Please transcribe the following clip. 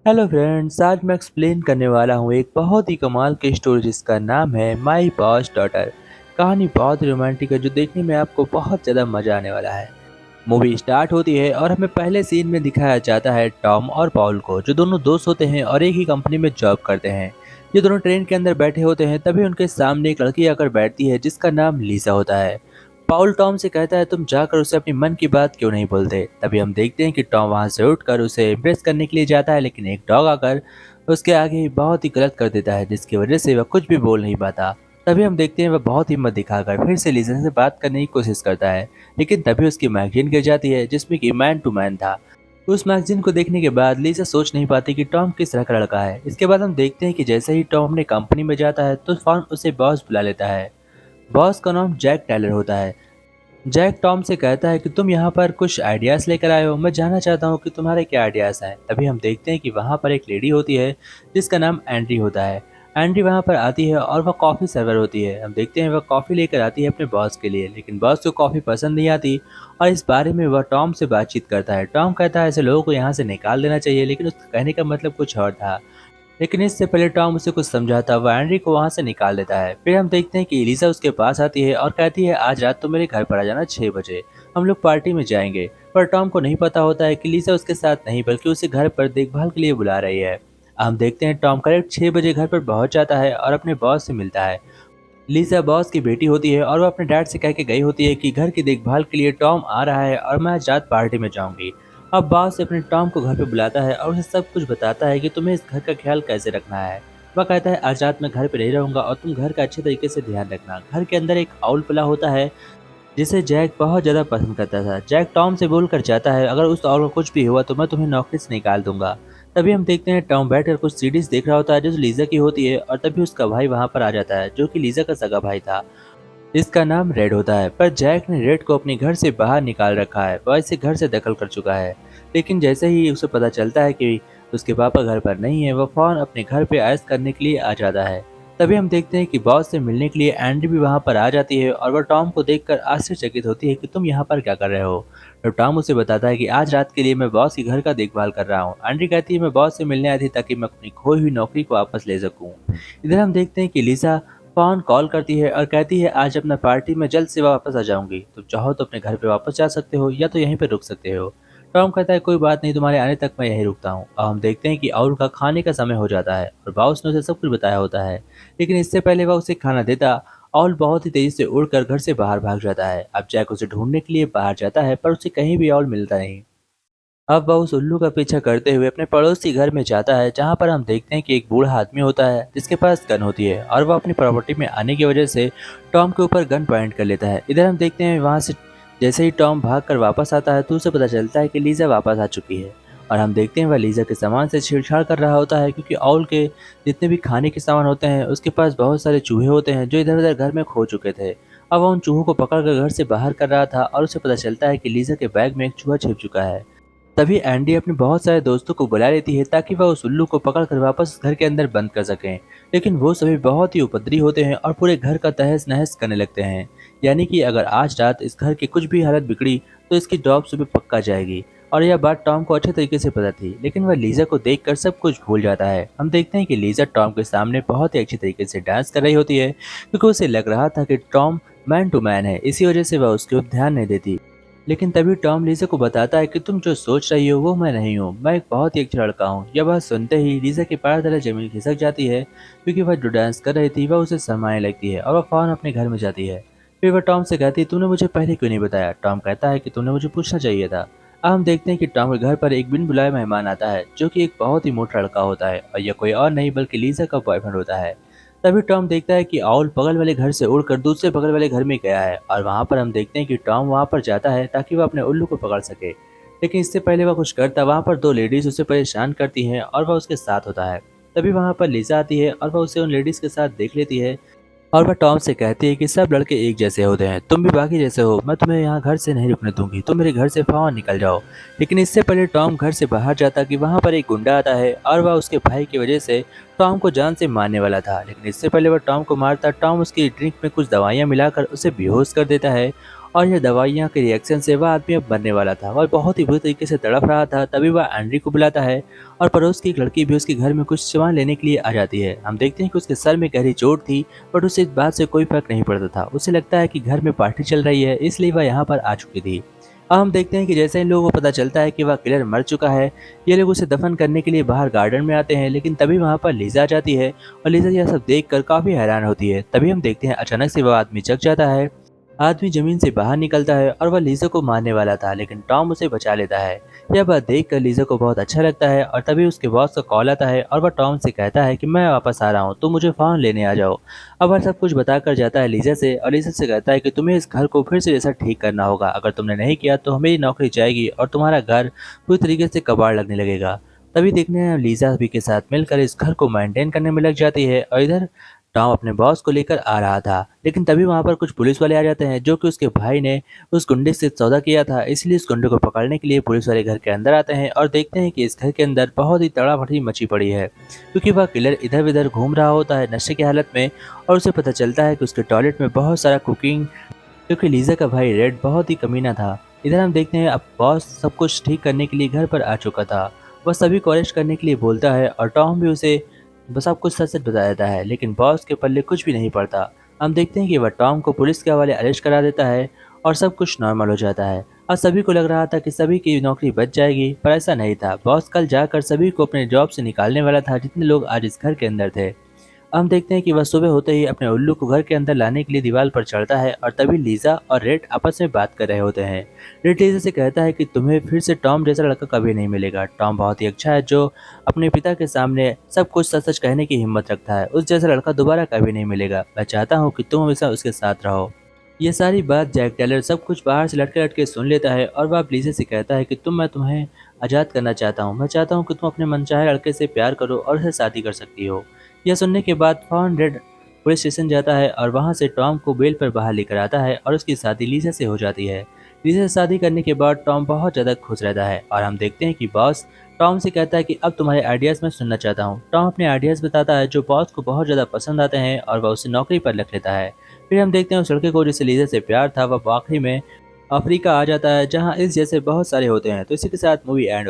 Hello friends, आज मैं explain करने वाला हूँ एक बहुत ही कमाल की स्टोरी जिसका नाम है माई बॉस डॉटर। कहानी बहुत रोमांटिक है जो देखने में आपको बहुत ज़्यादा मज़ा आने वाला है। मूवी स्टार्ट होती है और हमें पहले सीन में दिखाया जाता है टॉम और पॉल को, जो दोनों दोस्त होते हैं और एक ही कंपनी में जॉब करते हैं। ये दोनों ट्रेन के अंदर बैठे होते हैं, तभी उनके सामने एक लड़की आकर बैठती है जिसका नाम लीसा होता है। पॉल टॉम से कहता है, तुम जाकर उसे अपनी मन की बात क्यों नहीं बोलते। तभी हम देखते हैं कि टॉम वहां से उठकर उसे इम्प्रेस करने के लिए जाता है, लेकिन एक डॉग आकर उसके आगे बहुत ही गलत कर देता है, जिसकी वजह से वह कुछ भी बोल नहीं पाता। तभी हम देखते हैं वह बहुत हिम्मत दिखाकर फिर से लीजा से बात करने की कोशिश करता है, लेकिन तभी उसकी मैगजीन गिर जाती है जिसमें कि मैन टू मैन था। उस मैगजीन को देखने के बाद लीजा सोच नहीं पाती कि टॉम किस तरह का लड़का है। इसके बाद हम देखते हैं कि जैसे ही टॉम अपने कंपनी में जाता है तो फॉर्म उसे बॉस बुला लेता है। बॉस का नाम जैक टेलर होता है। जैक टॉम से कहता है कि तुम यहाँ पर कुछ आइडियाज़ लेकर आए हो, मैं जानना चाहता हूँ कि तुम्हारे क्या आइडियाज़ हैं। तभी हम देखते हैं कि वहाँ पर एक लेडी होती है जिसका नाम एंड्री होता है। एंड्री वहाँ पर आती है और वह कॉफ़ी सर्वर होती है। हम देखते हैं वह कॉफ़ी लेकर आती है अपने बॉस के लिए, लेकिन बॉस को कॉफ़ी पसंद नहीं आती और इस बारे में वह टॉम से बातचीत करता है। टॉम कहता है ऐसे लोगों को यहाँ से निकाल देना चाहिए, लेकिन उसका कहने का मतलब कुछ और था। लेकिन इससे पहले टॉम उसे कुछ समझाता वह एंड्री को वहां से निकाल देता है। फिर हम देखते हैं कि एलिसा उसके पास आती है और कहती है आज रात तो मेरे घर पर आ जाना 6 बजे, हम लोग पार्टी में जाएंगे। पर टॉम को नहीं पता होता है कि एलिसा उसके साथ नहीं बल्कि उसे घर पर देखभाल के लिए बुला रही है। हम देखते हैं टॉम करेक्ट 6 बजे घर पर पहुंच जाता है और अपने बॉस से मिलता है। लीसा बॉस की बेटी होती है और वह अपने डैड से कह के गई होती है कि घर की देखभाल के लिए टॉम आ रहा है और मैं आज रात पार्टी में जाऊंगी। अब बॉस अपने टॉम को घर पे बुलाता है और उसे सब कुछ बताता है कि तुम्हें इस घर का ख्याल कैसे रखना है। वह कहता है आज रात मैं घर पे नहीं रहूंगा और तुम घर का अच्छे तरीके से ध्यान रखना। घर के अंदर एक आउल पला होता है जिसे जैक बहुत ज़्यादा पसंद करता था। जैक टॉम से बोलकर चाहता है अगर उस और को कुछ भी हुआ तो मैं तुम्हें नौकरी से निकाल दूंगा। तभी हम देखते हैं टॉम बैठकर कुछ सीरीज देख रहा होता है जो लीजा की होती है और तभी उसका भाई वहां पर आ जाता है जो कि लीजा का सगा भाई था। इसका नाम रेड होता है, पर जैक ने रेड को अपने घर से बाहर निकाल रखा है। वह इसे घर से दखल कर चुका है। लेकिन जैसे ही उसे पता चलता है कि उसके पापा घर पर नहीं है, वह फौरन अपने घर पे ऐश करने के लिए आ जाता है। तभी हम देखते हैं कि बॉस से मिलने के लिए एंड्री भी वहां पर आ जाती है और वह टॉम को देखकर आश्चर्यचकित होती है कि तुम यहाँ पर क्या कर रहे हो। तो टॉम उसे बताता है कि आज रात के लिए मैं बॉस के घर का देखभाल कर रहा हूँ। एंड्री कहती है मैं बॉस से मिलने आई थी ताकि मैं अपनी खोई हुई नौकरी को वापस ले सकूँ। इधर हम देखते हैं कि लिसा फ़ोन कॉल करती है और कहती है आज अपना पार्टी में जल्द से वापस आ जाऊंगी, तुम चाहो तो अपने घर पे वापस जा सकते हो या तो यहीं पे रुक सकते हो। टॉम कहता है कोई बात नहीं, तुम्हारे आने तक मैं यहीं रुकता हूँ। और हम देखते हैं कि आउल का खाने का समय हो जाता है और बाउस ने उसे सब कुछ बताया होता है, लेकिन इससे पहले वह उसे खाना देता आउल बहुत ही तेजी से उड़कर घर से बाहर भाग जाता है। अब जैक उसे ढूंढने के लिए बाहर जाता है पर उसे कहीं भी आउल मिलता नहीं। अब वह उस उल्लू का पीछा करते हुए अपने पड़ोसी घर में जाता है, जहां पर हम देखते हैं कि एक बूढ़ा आदमी होता है जिसके पास गन होती है और वह अपनी प्रॉपर्टी में आने की वजह से टॉम के ऊपर गन पॉइंट कर लेता है। इधर हम देखते हैं वहां से जैसे ही टॉम भाग कर वापस आता है तो उसे पता चलता है कि लीजा वापस आ चुकी है। और हम देखते हैं वह लीजा के सामान से छेड़छाड़ कर रहा होता है, क्योंकि ऑल के जितने भी खाने के सामान होते हैं उसके पास बहुत सारे चूहे होते हैं जो इधर उधर घर में खो चुके थे। अब वह उन चूहों को पकड़ कर घर से बाहर कर रहा था और उसे पता चलता है कि लीजा के बैग में एक चूहा छिप चुका है। तभी एंडी अपने बहुत सारे दोस्तों को बुला लेती है ताकि वह उस उल्लू को पकड़कर वापस घर के अंदर बंद कर सकें। लेकिन वो सभी बहुत ही उपद्रवी होते हैं और पूरे घर का तहस नहस करने लगते हैं। यानी कि अगर आज रात इस घर की कुछ भी हालत बिगड़ी तो इसकी जॉब सुबह पक्का जाएगी। और यह बात टॉम को अच्छे तरीके से पता थी, लेकिन वह लीजा को देखकर सब कुछ भूल जाता है। हम देखते हैं कि लीजा टॉम के सामने बहुत ही अच्छी तरीके से डांस कर रही होती है, क्योंकि उसे लग रहा था कि टॉम मैन टू मैन है, इसी वजह से वह उसके ऊपर ध्यान नहीं देती। लेकिन तभी टॉम लीजा को बताता है कि तुम जो सोच रही हो वो मैं नहीं हूँ, मैं एक बहुत ही अच्छा लड़का हूँ। यह बात सुनते ही लीजा की पैर तले जमीन खिसक जाती है, क्योंकि वह जो डांस कर रही थी वह उसे शर्माने लगती है और वह फौरन अपने घर में जाती है। फिर वह टॉम से कहती है तूने मुझे पहले क्यों नहीं बताया। टॉम कहता है कि तूने मुझे पूछना चाहिए था। अब हम देखते हैं कि टॉम के घर पर एक बिन बुलाए मेहमान आता है, जो कि एक बहुत ही मोटा लड़का होता है और यह कोई और नहीं बल्कि लीजा का बॉयफ्रेंड होता है। तभी टॉम देखता है कि आउल बगल वाले घर से उड़कर दूसरे बगल वाले घर में गया है और वहां पर हम देखते हैं कि टॉम वहां पर जाता है ताकि वह अपने उल्लू को पकड़ सके। लेकिन इससे पहले वह कुछ करता वहां पर दो लेडीज उसे परेशान करती हैं और वह उसके साथ होता है। तभी वहां पर लिजा आती है और वह उसे उन लेडीज के साथ देख लेती है और वह टॉम से कहती है कि सब लड़के एक जैसे होते हैं, तुम भी बाकी जैसे हो, मैं तुम्हें यहाँ घर से नहीं रुकने दूंगी, तुम मेरे घर से फौरन निकल जाओ। लेकिन इससे पहले टॉम घर से बाहर जाता कि वहाँ पर एक गुंडा आता है और वह उसके भाई की वजह से टॉम को जान से मारने वाला था। लेकिन इससे पहले वह टॉम को मारता, टॉम उसकी ड्रिंक में कुछ दवाइयाँ मिलाकर उसे बेहोश कर देता है और यह दवाइयाँ के रिएक्शन से वह आदमी अब मरने वाला था और बहुत ही बुरी तरीके से तड़प रहा था। तभी वह एंड्री को बुलाता है और पड़ोस की एक लड़की भी उसके घर में कुछ सामान लेने के लिए आ जाती है। हम देखते हैं कि उसके सर में गहरी चोट थी, बट उसे इस बात से कोई फर्क नहीं पड़ता था। उसे लगता है कि घर में पार्टी चल रही है, इसलिए वह यहाँ पर आ चुकी थी। अब हम देखते हैं कि जैसे इन लोगों को पता चलता है कि वह किलर मर चुका है, ये लोग उसे दफन करने के लिए बाहर गार्डन में आते हैं, लेकिन तभी वहाँ पर लीजा आ जाती है और लीजा यह सब देखकर काफी हैरान होती है। तभी हम देखते हैं अचानक से वह आदमी जग जाता है। आदमी जमीन से बाहर निकलता है और वह लीजा को मारने वाला था, लेकिन टॉम उसे बचा लेता है। यह बात देखकर लीजा को बहुत अच्छा लगता है और तभी उसके बॉस का कॉल आता है और वह टॉम से कहता है कि मैं वापस आ रहा हूँ, तुम मुझे फ़ोन लेने आ जाओ। अब वह सब कुछ बताकर जाता है लीजा से और लीजा से कहता है कि तुम्हें इस घर को फिर से जैसा ठीक करना होगा। अगर तुमने नहीं किया तो मेरी नौकरी जाएगी और तुम्हारा घर पूरी तरीके से कबाड़ लगने लगेगा। तभी देखने हैं लीजा भी के साथ मिलकर इस घर को मेंटेन करने में लग जाती है और इधर टॉम अपने बॉस को लेकर आ रहा था, लेकिन तभी वहां पर कुछ पुलिस वाले आ जाते हैं जो कि उसके भाई ने उस गुंडे से सौदा किया था। इसलिए उस गुंडे को पकड़ने के लिए पुलिस वाले घर के अंदर आते हैं और देखते हैं कि इस घर के अंदर बहुत ही तड़ाफड़ी मची पड़ी है, क्योंकि वह किलर इधर उधर घूम रहा होता है नशे की हालत में। और उसे पता चलता है कि उसके टॉयलेट में बहुत सारा कुकिंग, क्योंकि लीजा का भाई रेड बहुत ही कमीना था। इधर हम देखते हैं अब बॉस सब कुछ ठीक करने के लिए घर पर आ चुका था। वह सभी को अरेस्ट करने के लिए बोलता है और टॉम भी उसे बस सब कुछ सच सच बता देता है, लेकिन बॉस के पल्ले कुछ भी नहीं पड़ता। हम देखते हैं कि वह टॉम को पुलिस के हवाले अरेस्ट करा देता है और सब कुछ नॉर्मल हो जाता है। और सभी को लग रहा था कि सभी की नौकरी बच जाएगी, पर ऐसा नहीं था। बॉस कल जाकर सभी को अपने जॉब से निकालने वाला था, जितने लोग आज इस घर के अंदर थे। हम देखते हैं कि वह सुबह होते ही अपने उल्लू को घर के अंदर लाने के लिए दीवार पर चढ़ता है और तभी लीजा और रेड आपस में बात कर रहे होते हैं। रेड लीजा से कहता है कि तुम्हें फिर से टॉम जैसा लड़का कभी नहीं मिलेगा। टॉम बहुत ही अच्छा है, जो अपने पिता के सामने सब कुछ सच सच कहने की हिम्मत रखता है। उस जैसा लड़का दोबारा कभी नहीं मिलेगा। मैं चाहता हूँ कि तुम हमेशा उसके साथ रहो। ये सारी बात जैक टेलर सब कुछ बाहर से लटके लटके सुन लेता है और वह लीजा से कहता है कि मैं तुम्हें आज़ाद करना चाहता हूँ। मैं चाहता हूँ कि तुम अपने मनचाहे लड़के से प्यार करो और उसे शादी कर सकती हो। यह सुनने के बाद फॉन रेड पुलिस स्टेशन जाता है और वहां से टॉम को बेल पर बाहर लेकर आता है और उसकी शादी लीजा से हो जाती है। लीजा से शादी करने के बाद टॉम बहुत ज़्यादा खुश रहता है और हम देखते हैं कि बॉस टॉम से कहता है कि अब तुम्हारे आइडियाज़ मैं सुनना चाहता हूँ। टॉम अपने आइडियाज़ बताता है जो बॉस को बहुत ज़्यादा पसंद आते हैं और वह उसे नौकरी पर रख लेता है। फिर हम देखते हैं उस लड़के को जिसे लीजा से प्यार था, वह आखिरी में अफ्रीका आ जाता है, जहाँ इस जैसे बहुत सारे होते हैं। तो इसी के साथ मूवी एंड